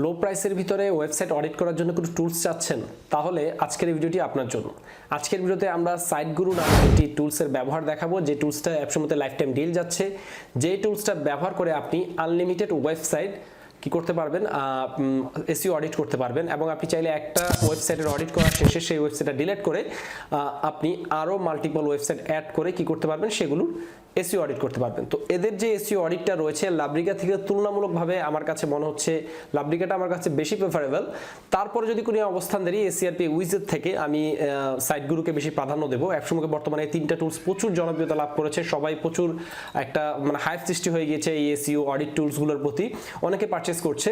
লো প্রাইসের ভিতরে website audit করার জন্য কোনো টুলস চাচ্ছেন, তাহলে আজকের এই ভিডিওটি আপনার জন্য। আজকের ভিডিওতে আমরা সাইটগুরু নামে একটি টুলসের ব্যবহার দেখাবো, যে টুলসটা অ্যাপসমোতে লাইফ টাইম ডিল যাচ্ছে। যে টুলসটা ব্যবহার করে আপনি আনলিমিটেড ওয়েবসাইট কি করতে পারবেন, এসইও অডিট করতে পারবেন, এবং আপনি চাইলে একটা ওয়েবসাইটের অডিট করার শেষে সেই ওয়েবসাইটটা ডিলিট করে আপনি আরও মাল্টিপল ওয়েবসাইট অ্যাড করে কি করতে পারবেন, সেগুলোর এসইও অডিট করতে পারবেন। তো এদের যে এসইও অডিটটা রয়েছে লাব্রিকা থেকে তুলনামূলকভাবে আমার কাছে মনে হচ্ছে লাব্রিকাটা আমার কাছে বেশি প্রেফারেবল। তারপরে যদি কোনো অবস্থান ধরি এসইআরপি উইজেট থেকে আমি সাইটগুলোকে বেশি প্রাধান্য দেবো। অ্যাপসমোকে বর্তমানে তিনটা টুলস প্রচুর জনপ্রিয়তা লাভ করেছে, সবাই প্রচুর একটা হাইপ সৃষ্টি হয়ে গিয়েছে এই এসইও অডিট টুলসগুলোর প্রতি, অনেকে পারচেস করছে।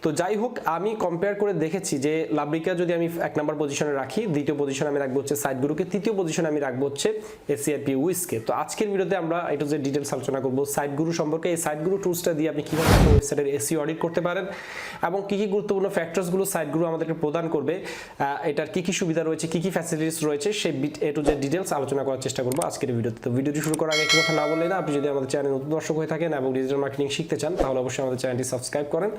তো যাই হোক, আমি কম্পেয়ার করে দেখেছি যে লাব্রিকা যদি আমি 1 নম্বর পজিশনে রাখি, দ্বিতীয় পজিশনে আমি রাখবো হচ্ছে সাইটগুরুকে, তৃতীয় পজিশনে আমি রাখবো হচ্ছে এসইআরপি উইজকে। তো আজকের ভিডিওতে আমরা এটা যে ডিটেইলস আলোচনা করব সাইটগুরু সম্পর্কে। এই সাইটগুরু টুলসটা দিয়ে আপনি কিভাবে একটা ওয়েবসাইটের এসইও অডিট করতে পারেন এবং কি কি গুরুত্বপূর্ণ ফ্যাক্টরসগুলো সাইটগুরু আমাদেরকে প্রদান করবে, এটার কি কি সুবিধা রয়েছে, কি কি ফ্যাসিলিটিস রয়েছে, সেই এটু যে ডিটেইলস আলোচনা করার চেষ্টা করব আজকের ভিডিওতে। তো ভিডিওটি শুরু করার আগে একটি কথা না বললেই না, আপনি যদি আমাদের চ্যানেলে নতুন দর্শক হয়ে থাকেন এবং ডিজিটাল মার্কেটিং শিখতে চান, তাহলে অবশ্যই আমাদের চ্যানেলটি সাবস্ক্রাইব করেন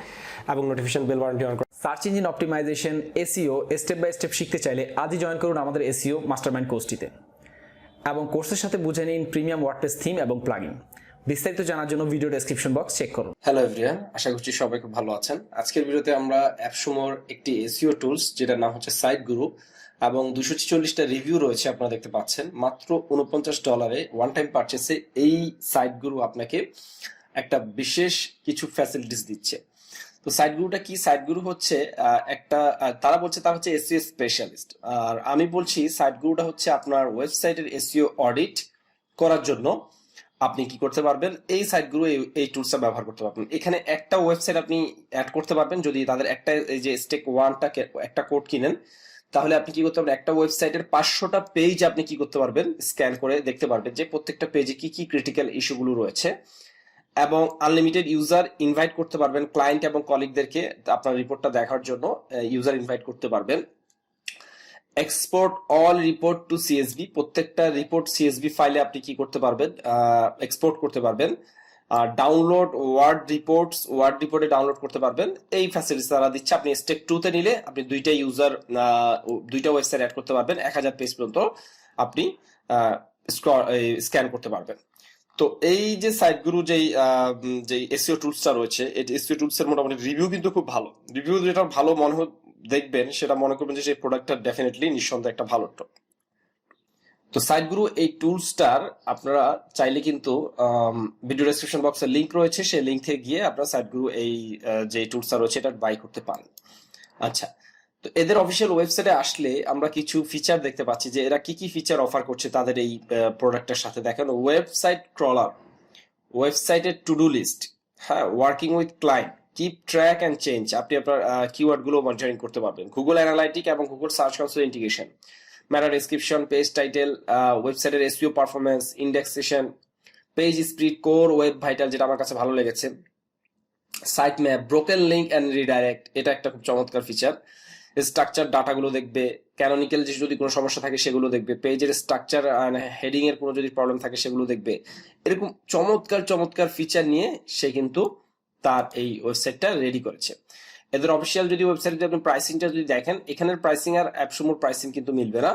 এবং নোটিফিকেশন বেল বাটনটি অন করেন। Search engine optimisation, SEO step by step শিখতে চাইলে আজই জয়েন করুন আমাদের এসইও মাস্টারমাইন্ড কোর্সটিতে এবং কোর্সের সাথে বুঝে নিন প্রিমিয়াম ওয়ার্ডপ্রেস থিম এবং প্লাগইন। বিস্তারিত জানার জন্য ভিডিও ডেসক্রিপশন বক্স চেক করুন। হ্যালো এভরিওয়ান, আশা করছি সবাই খুব ভালো আছেন। আজকের ভিডিওতে আমরা অ্যাপসমোর একটি এসইও টুলস যেটার নাম হচ্ছে সাইটগুরু এবং 246টা রিভিউ রয়েছে আপনারা দেখতে পাচ্ছেন। মাত্র $49 ওয়ান টাইম পারচেসে এই সাইটগুরু আপনাকে একটা বিশেষ কিছু ফ্যাসিলিটিস দিচ্ছে। তো সাইটগুরুটা কি? সাইটগুরু হচ্ছে একটা, তারা বলছে তারা হচ্ছে এসইও স্পেশালিস্ট, আর আমি বলছি সাইটগুরুটা হচ্ছে আপনার ওয়েবসাইটের এসইও অডিট করার জন্য আপনি কি করতে পারবেন, এই সাইটগুলো এই টুলসটা ব্যবহার করতে পারবেন। এখানে একটা ওয়েবসাইট আপনি অ্যাড করতে পারবেন। যদি তাদের একটা এই যে স্টেক 1টা একটা কোড কিনেন, তাহলে আপনি কি করতে পারবেন, একটা ওয়েবসাইটের 500টা পেজ আপনি কি করতে পারবেন, স্ক্যান করে দেখতে পারবেন যে প্রত্যেকটা পেজে কি কি ক্রিটিক্যাল ইস্যুগুলো রয়েছে, এবং আনলিমিটেড ইউজার ইনভাইট করতে পারবেন। ক্লায়েন্ট এবং কলিগদেরকে আপনার রিপোর্টটা দেখার জন্য ইউজার ইনভাইট করতে পারবেন। Export all report to CSV, প্রত্যেকটা রিপোর্ট সিএসভি ফাইলে আপনি কি করতে পারবেন, এক্সপোর্ট করতে পারবেন। ডাউনলোড ওয়ার্ড রিপোর্টে ডাউনলোড করতে পারবেন। এই ফ্যাসিলিটি তারা দিচ্ছে। আপনি স্টেপ 2 তে নিলে আপনি দুইটা ওয়েবসাইট অ্যাড করতে পারবেন, 1000 পেজ পর্যন্ত আপনি স্ক্যান করতে পারবেন। তো এই যে সাইটগুরু যে এসইও টুলসটা রয়েছে, এই এসইও টুলসের মোটামুটি রিভিউ কিন্তু খুব ভালো। রিভিউ যেটা ভালো মনে দেখবেন, সেটা মনে করবেন যে সেই প্রোডাক্টটা ডেফিনেটলি নিঃসন্দেহে একটা ভালো। তো সাইটগুরু এই টুলসটার আপনারা চাইলে কিন্তু ভিডিও ডেসক্রিপশন বক্সে লিংক রয়েছে, সেই লিংক থেকে গিয়ে আপনারা সাইটগুরু এই যে টুলসটা রয়েছে এটা বাই করতে পারেন। আচ্ছা, তো এদের অফিসিয়াল ওয়েবসাইটে আসলে আমরা কিছু ফিচার দেখতে পাচ্ছি যে এরা কি কি ফিচার অফার করছে তাদের এই প্রোডাক্টের সাথে। দেখেন, ওয়েবসাইট ক্রলার, ওয়েবসাইটের টু ডু লিস্ট, হ্যাঁ, working with client, keep track and change, আপনি আপনার কিওয়ার্ড গুলো মনিটরিং করতে পারবেন। গুগল অ্যানালাইটিক এবং Google search console integration, meta description, page title, ওয়েবসাইটের SEO performance, indexation, page speed, core web vital যেটা আমার কাছে ভালো লেগেছে, site map, broken link and redirect, এটা একটা খুব চমৎকার ফিচার। স্ট্রাকচার ডাটাগুলো দেখবে, ক্যানোনিক্যাল যে যদি কোনো সমস্যা থাকে সেগুলো দেখবে, পেজের স্ট্রাকচার হেডিং এর কোনো যদি প্রবলেম থাকে সেগুলো দেখবে। এরকম চমৎকার ফিচার নিয়ে সে কিন্তু তার এই ওয়েবসাইটটা রেডি করেছে। এদের অফিসিয়াল যদি ওয়েবসাইট যদি আপনি প্রাইসিংটা যদি দেখেন, এখানের প্রাইসিং আর অ্যাপসমোর প্রাইসিং কিন্তু মিলবে না।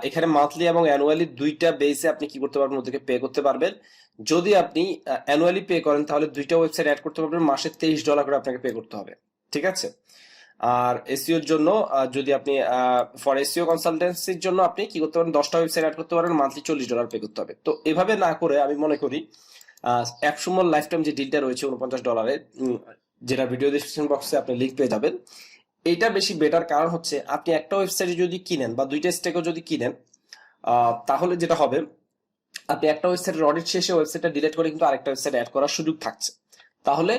এখানে মান্থলি এবং অ্যানুয়ালি দুইটা বেসে আপনি কি করতে পারবেন, ওদেরকে পে করতে পারবেন। যদি আপনি অ্যানুয়ালি পে করেন তাহলে দুইটা ওয়েবসাইট অ্যাড করতে পারবেন, মাসে $23 করে আপনাকে পে করতে হবে, ঠিক আছে। আর এসইওর জন্য যদি আপনি ফর এসইও কনসালটেন্সির জন্য আপনি কি করতে পারেন, 10টা ওয়েবসাইট অ্যাড করতে পারেন, মান্থলি $40 পে করতে হবে। তো এভাবে না করে আমি মনে করি অ্যাপসমোর লাইফ টাইম যে ডিলটা রয়েছে $49, যেটা ভিডিও ডেসক্রিপশন বক্সে আপনি লিংক পেয়ে যাবেন, এটা বেশি বেটার। কারণ হচ্ছে আপনি একটা ওয়েবসাইটে যদি কিনেন বা দুইটা স্টেকও যদি কিনেন, তাহলে যেটা হবে, আপনি একটা ওয়েবসাইটের অডিট শেষে ওয়েবসাইটটা ডিলিট করে কিন্তু আরেকটা ওয়েবসাইট অ্যাড করার সুযোগ থাকছে। তাহলে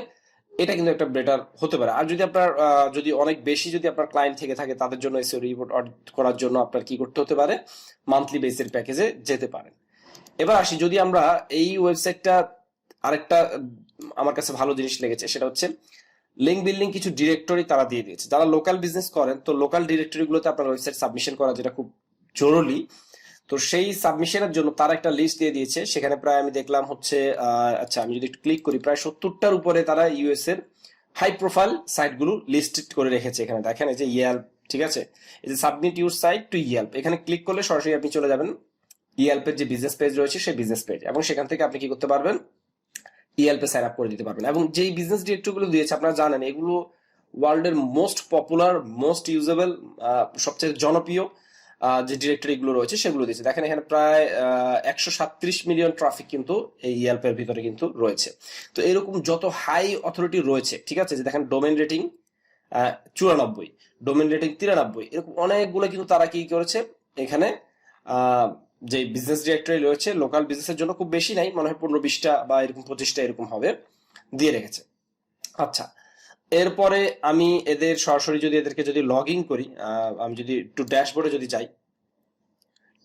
এটা কিন্তু একটা বেটার হতে পারে। আর যদি আপনার যদি অনেক বেশি যদি আপনার ক্লায়েন্ট থেকে থাকে, তাদের জন্য এসইও রিপোর্ট অডিট করার জন্য আপনার কি করতে হতে পারে, মান্থলি বেসের প্যাকেজে যেতে পারেন। এবার আসি, যদি আমরা এই ওয়েবসাইটটা আরেকটা আমার কাছে ভালো জিনিস লেগেছে, সেটা হচ্ছে লিঙ্ক বিল্ডিং কিছু ডিরেক্টরি তারা দিয়ে দিয়েছে। যারা লোকাল বিজনেস করেন, তো লোকাল ডিরেক্টরিগুলোতে আপনার ওয়েবসাইট সাবমিশন করা যেটা খুব জরুরি। তো সেই সাবমিশনের জন্য তারা একটা লিস্ট দিয়ে দিয়েছে। সেখানে প্রায় আমি দেখলাম হচ্ছে, আচ্ছা আমি যদি একটু ক্লিক করি, প্রায় 70টার উপরে তারা ইউএস এর হাই প্রোফাইল সাইটগুলো লিস্টেড করে রেখেছে এখানে দেখেন, এই যে ইয়েল্প, ঠিক আছে, এই যে submit your site to Yelp, এখানে ক্লিক করলে সরাসরি আপনি চলে যাবেন ইয়েল্পের যে বিজনেস পেজ রয়েছে সেই বিজনেস পেজ, এবং সেখান থেকে আপনি কি করতে পারবেন, ইয়েল্পে সাইন আপ করে দিতে পারবেন। এবং যেই বিজনেস ডিরেক্টরিগুলো দিয়েছে আপনারা জানেন এগুলো ওয়ার্ল্ডের মোস্ট পপুলার, মোস্ট ইউজেবল, সবচেয়ে জনপ্রিয় যে ডিরেক্টরি গুলো রয়েছে সেগুলো দিয়েছে। দেখেন এখানে প্রায় 137 মিলিয়ন ট্রাফিক কিন্তু এই ইয়েল্পের ভিতরে কিন্তু রয়েছে। তো এরকম যত হাই অথরিটি রয়েছে, ঠিক আছে, যে দেখেন ডোমেন রেটিং 94, ডোমেন রেটিং 93, এরকম অনেকগুলো কিন্তু তারা কি করেছে এখানে যে বিজনেস ডিরেক্টরি রয়েছে লোকাল বিজনেসের জন্য, খুব বেশি নাই, মনে হয় 15-20টা বা এরকম 25টা এরকম হবে, দিয়ে রেখেছে। আচ্ছা, এরপরে আমি এদের সরাসরি যদি এদেরকে যদি লগ ইন করি, আমি যদি একটু ড্যাশবোর্ডে যদি যাই,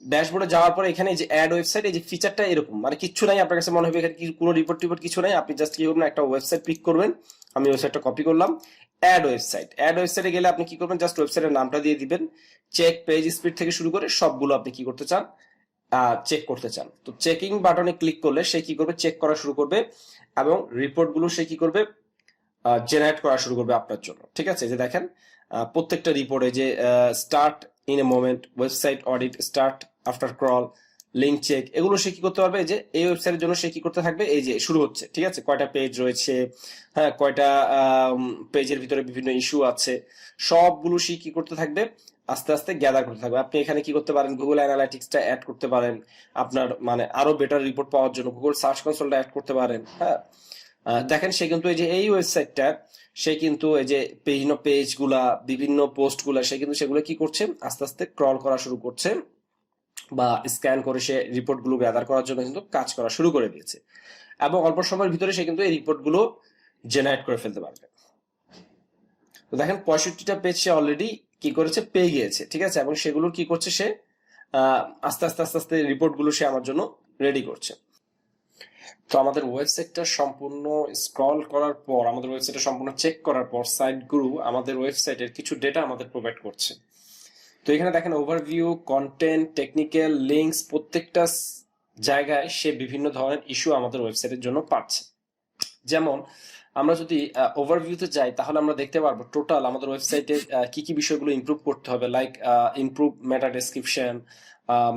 ড্যাশবোর্ডে যাওয়ার পরে এখানে যে অ্যাড ওয়েবসাইট, এই যে ফিচারটা এরকম, মানে কিচ্ছু নাই, আপনার কাছে মনে হবে এখানে কোনো রিপোর্ট টিপোর্ট কিছু নাই, আপনি জাস্ট কি করবেন, একটা ওয়েবসাইট পিক করবেন, আমি ওয়েবসাইটটা কপি করলাম, অ্যাড ওয়েবসাইট, অ্যাড ওয়েবসাইটে গেলে আপনি কি করবেন, জাস্ট ওয়েবসাইটের নামটা দিয়ে দিবেন, চেক পেজ স্পিড থেকে শুরু করে সবগুলো আপনি কি করতে চান, চেক করতে চান। তো চেকিং বাটনে ক্লিক করলে সে কি করবে, চেক করা শুরু করবে, এবং রিপোর্টগুলো সে কি করবে, জেনারেট করা শুরু করবে আপনার জন্য, ঠিক আছে। যে দেখেন প্রত্যেকটা রিপোর্টে যে start in a moment, website audit, start after crawl, link check, এগুলো সে কি করতে পারবে, যে এই ওয়েবসাইটের জন্য সে কি করতে থাকবে, এই যে শুরু হচ্ছে, ঠিক আছে, কয়টা পেজ রয়েছে, হ্যাঁ, কয়টা পেজের ভিতরে বিভিন্ন ইস্যু আছে, সবগুলো সে কি করতে থাকবে, আস্তে আস্তে গ্যাদার করতে থাকবে। আপনি এখানে কি করতে পারেন, গুগল অ্যানালাইটিক্সটা অ্যাড করতে পারেন, আপনার মানে আরো বেটার রিপোর্ট পাওয়ার জন্য গুগল সার্চ কনসোলটা অ্যাড করতে পারেন। হ্যাঁ, দেখেন সে কিন্তু এই যে এই ওয়েবসাইটটা, সে কিন্তু এই যে বিভিন্ন পেজ গুলা, বিভিন্ন পোস্ট গুলা, সে কিন্তু সেগুলো কি করছে, আস্তে আস্তে ক্রল করা শুরু করছে, বা স্ক্যান করে সে রিপোর্ট গুলো গ্যাদার করার জন্য কিন্তু কাজ করা শুরু করে দিয়েছে, এবং অল্প সময়ের ভিতরে সে কিন্তু এই রিপোর্ট গুলো জেনারেট করে ফেলতে পারবে। তো দেখেন 65টা পেজ সে অলরেডি কি করেছে, পেয়ে গিয়েছে, ঠিক আছে, এবং সেগুলো কি করছে সে আস্তে আস্তে আস্তে আস্তে রিপোর্ট গুলো সে আমার জন্য রেডি করছে। তো আমাদের ওয়েবসাইটটা সম্পূর্ণ স্ক্রল করার পর, আমাদের ওয়েবসাইটটা সম্পূর্ণ চেক করার পর, সাইটগুরু আমাদের ওয়েবসাইটের কিছু ডেটা আমাদের প্রোভাইড করছে। তো এখানে দেখেন ওভারভিউ, কন্টেন্ট, টেকনিক্যাল, লিঙ্কস, প্রত্যেকটা জায়গায় সে বিভিন্ন ধরনের ইস্যু আমাদের ওয়েবসাইটের জন্য পাচ্ছে। যেমন আমরা যদি ওভারভিউতে যাই তাহলে আমরা দেখতে পারবো টোটাল আমাদের ওয়েবসাইটে কি কি বিষয়গুলো ইমপ্রুভ করতে হবে, like improve meta description,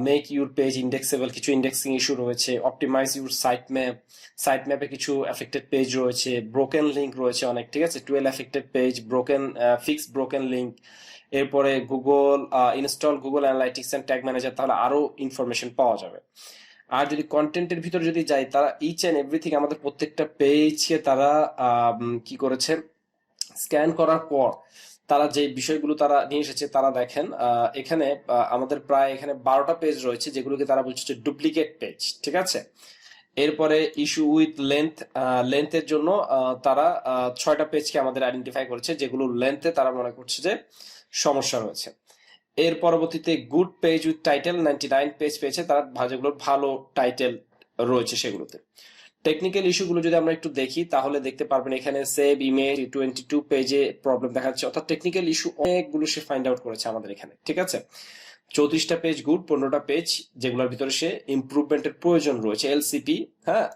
make your page indexable, কিছু ইন্ডেক্সিং ইস্যু রয়েছে, optimise your site map, site ম্যাপে কিছু এফেক্টেড পেজ রয়েছে, ব্রোকেন লিঙ্ক রয়েছে অনেক, ঠিক আছে, 12 affected page, broken fix broken link. এরপরে Google install Google analytics and tag manager, তাহলে আরো ইনফরমেশন পাওয়া যাবে। আর যদি কন্টেন্টের ভিতরে যদি যাই, তারা ইচ এন্ড এভরিথিং আমাদের প্রত্যেকটা পেজকে তারা কি করেছে, স্ক্যান করার পর তারা যে বিষয়গুলো তারা নিয়ে এসেছে, তারা দেখেন এখানে আমাদের প্রায় এখানে 12টা পেজ রয়েছে যেগুলোকে তারা বলছে ডুপ্লিকেট পেজ, ঠিক আছে। এরপরে ইস্যু উইথ লেন্থের জন্য তারা 6টা পেজকে আমাদের আইডেন্টিফাই করেছে যেগুলো লেন্থে তারা মনে করছে যে সমস্যা রয়েছে। এর পরবর্তীতে good page with title 99 page পেয়েছে তারা, যেগুলোর ভালো টাইটেল রয়েছে সেগুলোতে। টেকনিক্যাল ইস্যুগুলো যদি আমরা একটু দেখি তাহলে দেখতে পারবেন এখানে সেভ ইমেজ 22 পেজে প্রবলেম দেখা যাচ্ছে, অর্থাৎ টেকনিক্যাল ইস্যু অনেকগুলো সে ফাইন্ড আউট করেছে আমাদের এখানে, ঠিক আছে। 34টা পেজ গুড, 15টা পেজ যেগুলোর ভিতরে সে ইমপ্রুভমেন্টের প্রয়োজন রয়েছে, এলসিপি, হ্যাঁ,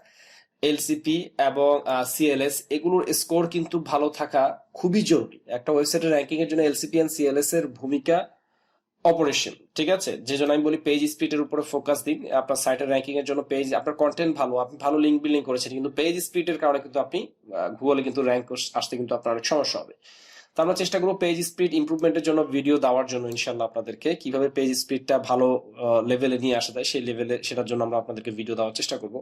এলসিপি এবং সিএলএস, এগুলোর স্কোর কিন্তু ভালো থাকা খুবই জরুরি। একটা ওয়েবসাইটের র্যাঙ্কিং এর জন্য এলসিপি এন্ড সিএলএস এর ভূমিকা অপারেশন, ঠিক আছে। যে জন্য আমি বলি পেজ স্পিডের উপরে ফোকাস দিন, আপনার সাইটের র্যাঙ্কিং এর জন্য পেজ, আপনার কন্টেন্ট ভালো, আপনি ভালো লিঙ্ক বিল্ডিং করেছেন, কিন্তু পেজ স্পিডের কারণে কিন্তু আপনি গুগলে কিন্তু র্যাঙ্ক আসতে কিন্তু আপনার অনেক সমস্যা হবে। তো আমরা চেষ্টা করবো পেজ স্পিড ইমপ্রুভমেন্টের জন্য ভিডিও দেওয়ার জন্য ইনশাল্লাহ আপনাদেরকে, কিভাবে পেজ স্পিডটা ভালো লেভেলে নিয়ে আসা যায় সেই লেভেলে, সেটার জন্য আমরা আপনাদেরকে ভিডিও দেওয়ার চেষ্টা করবো।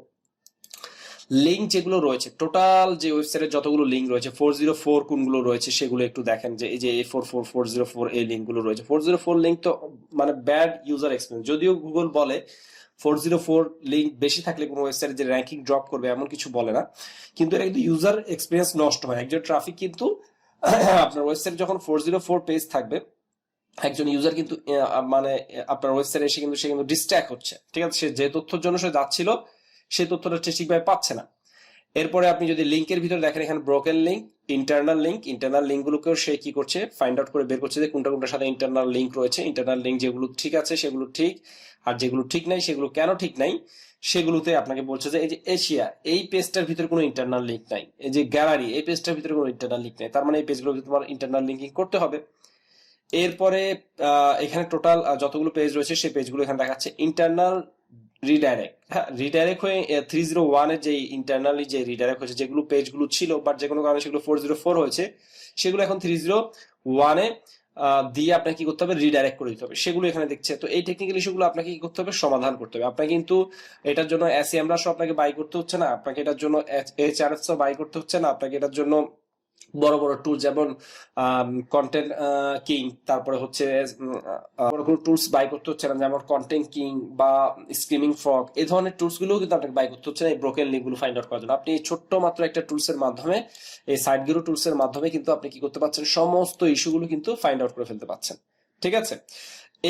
লিঙ্ক যেগুলো রয়েছে, টোটাল যে ওয়েবসাইটের যতগুলো লিঙ্ক রয়েছে 404 কোনগুলো রয়েছে সেগুলো একটু দেখেন, যে এই যে 44404 এই লিঙ্কগুলো রয়েছে। 404 লিঙ্ক তো মানে ব্যাড ইউজার এক্সপিরিয়েন্স, যদিও গুগল বলে 404 লিঙ্ক বেশি থাকলে কোনো ওয়েবসাইটে যে র্যাঙ্কিং ড্রপ করবে এমন কিছু বলে না, কিন্তু এটা কিন্তু ইউজার এক্সপিরিয়েন্স নষ্ট হয়। একজন ট্রাফিক কিন্তু আপনার ওয়েবসাইট যখন 404 পেজ থাকবে, একজন ইউজার কিন্তু মানে আপনার ওয়েবসাইটে এসে কিন্তু সে কিন্তু ডিস্ট্র্যাক্ট হচ্ছে, ঠিক আছে, সে যে তথ্যের জন্য সে যাচ্ছিল সেই তথ্যটা ঠিকভাবে পাচ্ছে না। এরপরে আপনি যদি লিঙ্কের ভিতরে দেখেন এখানে ব্রোকেন লিঙ্ক, ইন্টারনাল লিঙ্ক গুলোকেও সে কি করছে, ফাইন্ড আউট করে বের করছে যে কোনটা কোনটার সাথে ইন্টারনাল লিঙ্ক রয়েছে। ইন্টারনাল লিঙ্ক যেগুলো ঠিক আছে সেগুলো ঠিক, আর যেগুলো ঠিক নাই সেগুলো কেন ঠিক নাই সেগুলোতে আপনাকে বলছে যে এই যে এশিয়া এই পেজটার ভিতরে কোনো ইন্টারনাল লিঙ্ক নাই, এই যে গ্যালারি এই পেজটার ভিতরে কোনো ইন্টারনাল লিঙ্ক নাই, তার মানে এই পেজগুলো তোমার ইন্টারনাল লিঙ্কিং করতে হবে। এরপরে এখানে টোটাল যতগুলো পেজ রয়েছে সেই পেজগুলো এখানে দেখাচ্ছে ইন্টারনাল রিডাইরেক্ট। হ্যাঁ, রিডাইরেক্ট হয়ে 301 এর যে ইন্টারনালি যে রিডাইরেক্ট হয়েছে, যেগুলো পেজগুলো ছিল বাট যে কোনো কারণে সেগুলো 404 হয়েছে, সেগুলো এখন 301 এ দিয়ে আপনাকে কি করতে হবে, রিডাইরেক্ট করে দিতে হবে, সেগুলো এখানে দেখছে। তো এই টেকনিক্যাল ইস্যুগুলো আপনাকে কি করতে হবে, সমাধান করতে হবে। আপনাকে কিন্তু এটার জন্য এসইএমরাস আপনাকে বাই করতে হচ্ছে না, আপনাকে এটার জন্য এইচআরএস বাই করতে হচ্ছে না, আপনাকে এটার জন্য বড় বড় টুল যেমন কন্টেন্ট কিং, তারপরে হচ্ছে বড় কোনো টুলস বাই করতে হচ্ছে না, যেমন কন্টেন্ট কিং বা স্ক্রিমিং ফ্রগ, এই ধরনের টুলস গুলো কিন্তু আপনাকে বাই করতে হচ্ছে না এই ব্রোকেন লিঙ্ক গুলো ফাইন্ড আউট করার জন্য। আপনি ছোট্ট মাত্র একটা টুলস এর মাধ্যমে, এই সাইটগুরু টুলস এর মাধ্যমে কিন্তু আপনি কি করতে পারছেন, সমস্ত ইস্যুগুলো কিন্তু ফাইন্ড আউট করে ফেলতে পারছেন। ঠিক আছে,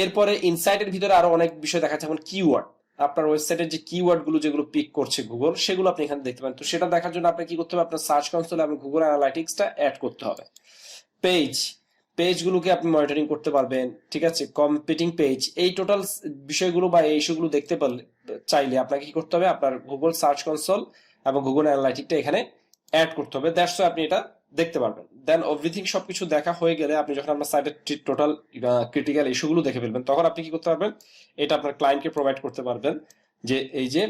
এরপরে ইনসাইটের ভিতরে আরো অনেক বিষয় দেখা যাচ্ছে, যেমন কিওয়ার্ড। আপনার ওয়েবসাইটের যে কিওয়ার্ড গুলো যেগুলো পিক করছে গুগল, সেগুলো আপনি এখানে দেখতে পারেন। তো সেটা দেখার জন্য আপনাকে কি করতে হবে, আপনার সার্চ কনসোলে এবং গুগল অ্যানালাইটিক্সটা অ্যাড করতে হবে। পেজগুলোকে আপনি মনিটরিং করতে পারবেন। ঠিক আছে, কম্পিটিং পেজ, এই টোটাল বিষয়গুলো বা এই ইস্যুগুলো দেখতে পারলে চাইলে আপনাকে কি করতে হবে, আপনার গুগল সার্চ কনসোল এবং গুগল অ্যানালাইটিকটা এখানে অ্যাড করতে হবে। দ্যাটস ওয়াই আপনি এটা দেখতে পারবেন। দেন এভরিথিং সবকিছু দেখা হয়ে গেলে আপনি যখন আপনার সাইটের টোটাল ক্রিটিক্যাল ইস্যুগুলো দেখে ফেলবেন, তখন আপনি কি করতে পারবেন, এটা আপনার ক্লায়েন্টকে প্রোভাইড করতে পারবেন যে এই যে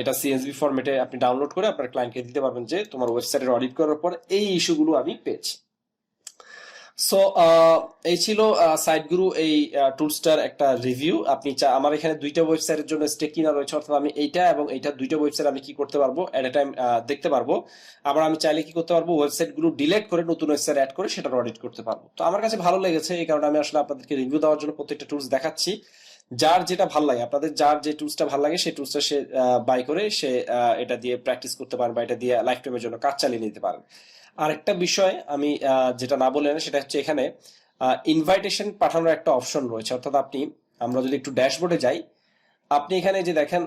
এটা সিএসভি ফরম্যাটে আপনি ডাউনলোড করে আপনার ক্লায়েন্টকে দিতে পারবেন যে তোমার ওয়েবসাইটের অডিট করার পর এই ইস্যুগুলো আমি পেয়েছি। সো এই ছিল সাইটগুরু এই টুলসটার একটা রিভিউ। আপনি আমার এখানে দুইটা ওয়েবসাইটের জন্য স্টেক কিনা রয়েছে, অর্থাৎ আমি এইটা এবং এইটা দুইটা ওয়েবসাইট আমি কি করতে পারবো, এট এ টাইম দেখতে পারবো। আবার আমি চাইলে কি করতে পারবো, ওয়েবসাইট গুলো ডিলিট করে নতুন ওয়েবসাইট অ্যাড করে সেটা অডিট করতে পারবো। তো আমার কাছে ভালো লেগেছে, এই কারণে আমি আসলে আপনাদেরকে রিভিউ দেওয়ার জন্য প্রত্যেকটা টুলস দেখাচ্ছি। যার যেটা ভালো লাগে, আপনাদের যার যে টুলসটা ভালো লাগে সেই টুলসটা সে বাই করে সে এটা দিয়ে প্র্যাকটিস করতে পারেন বা এটা দিয়ে লাইফ টাইমের জন্য কাজ চালিয়ে নিতে পারেন। আরেকটা বিষয় আমি যেটা না বললেন সেটা হচ্ছে এখানে ইনভাইটেশন পাঠানোর একটা অপশন রয়েছে। অর্থাৎ আপনি, আমরা যদি একটু ড্যাশবোর্ডে যাই, আপনি এখানে যে দেখেন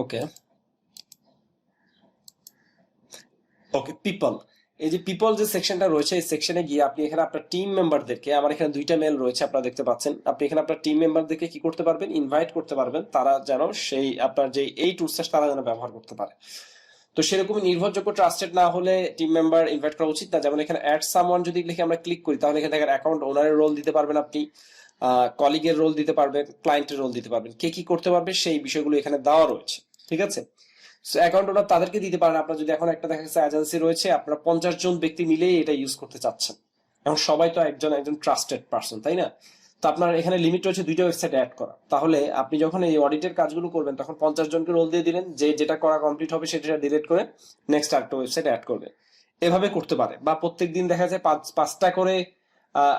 ওকে ওকে পিপল, এই যে পিপল যে সেকশনটা রয়েছে, এই সেকশনে গিয়ে আপনি এখানে আপনার টিম মেম্বারদেরকে, আমার এখানে দুইটা মেল রয়েছে আপনারা দেখতে পাচ্ছেন, আপনি এখানে আপনার টিম মেম্বারদেরকে কি করতে পারবেন, ইনভাইট করতে পারবেন, তারা যেন সেই আপনার যে এই টুলসটা তারা যেন ব্যবহার করতে পারে। তো সেরকম নির্ভরযোগ্য ট্রাস্টেড না হলে টিম মেম্বার ইনভাইট করা উচিত না। যেমন এখানে অ্যাড সামওয়ান যদি লিখে আমরা ক্লিক করি, তাহলে এখানে দেখেন অ্যাকাউন্ট ওনারের রোল দিতে পারবেন, আপনি কলিগের রোল দিতে পারবেন, ক্লায়েন্টের রোল দিতে পারবেন, কে কি করতে পারবে সেই বিষয়গুলো এখানে দেওয়া রয়েছে। ঠিক আছে, সো অ্যাকাউন্ট ওনার তাদেরকে দিতে পারেন। আপনার যদি এখন একটা দেখা যাচ্ছে এজেন্সি রয়েছে, আপনার 50 জন ব্যক্তি মিলেই এটা ইউজ করতে চাচ্ছেন, এখন সবাই তো একজন ট্রাস্টেড পারসন, তাই না? তো আপনার এখানে লিমিট রয়েছে দুইটা ওয়েবসাইট অ্যাড করা। তাহলে আপনি যখন এই অডিটের কাজগুলো করবেন, তখন 50 জনকে রোল দিয়ে দিলেন, যে যেটা করা কমপ্লিট হবে সেটা ডিলিট করে নেক্সট আরেকটা ওয়েবসাইট অ্যাড করবে, এভাবে করতে পারে। বা প্রত্যেকদিন দেখা যায় পাঁচটা করে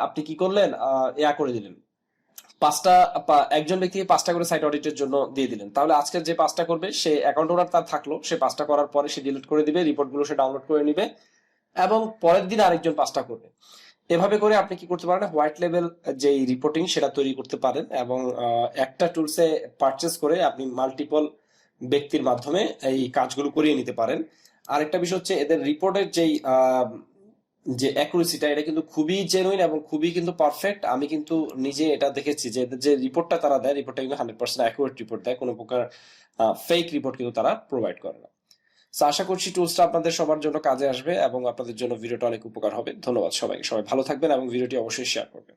আপনি কি করলেন, করে দিলেন একজন ব্যক্তিকে 5টা করে সাইট অডিটের জন্য দিয়ে দিলেন। তাহলে আজকের যে 5টা করবে সে অ্যাকাউন্ট ওনার তার থাকলো, সে 5টা করার পরে সে ডিলিট করে দিবে, রিপোর্ট গুলো সে ডাউনলোড করে নিবে এবং পরের দিন আরেকজন 5টা করবে। এভাবে করে আপনি কি করতে পারেন, হোয়াইট লেভেল যে রিপোর্টিং সেটা তৈরি করতে পারেন এবং একটা টুলসে পারচেস করে আপনি মাল্টিপল ব্যক্তির মাধ্যমে এই কাজগুলো করিয়ে নিতে পারেন। আরেকটা বিষয় হচ্ছে এদের রিপোর্টের যেই যে অ্যাকুরেসিটা, এটা কিন্তু খুবই জেনুইন এবং খুবই কিন্তু পারফেক্ট। আমি কিন্তু নিজে এটা দেখেছি যে এদের যে রিপোর্টটা তারা দেয়, রিপোর্টটা কিন্তু 100% অ্যাকুরেট রিপোর্ট দেয়, কোনো প্রকার ফেক রিপোর্ট কিন্তু তারা প্রোভাইড করে না। তো আশা করছি টুলসটা আপনাদের সবার জন্য কাজে আসবে এবং আপনাদের জন্য ভিডিওটা অনেক উপকার হবে। ধন্যবাদ সবাইকে, সবাই ভালো থাকবেন এবং ভিডিওটি অবশ্যই শেয়ার করবেন।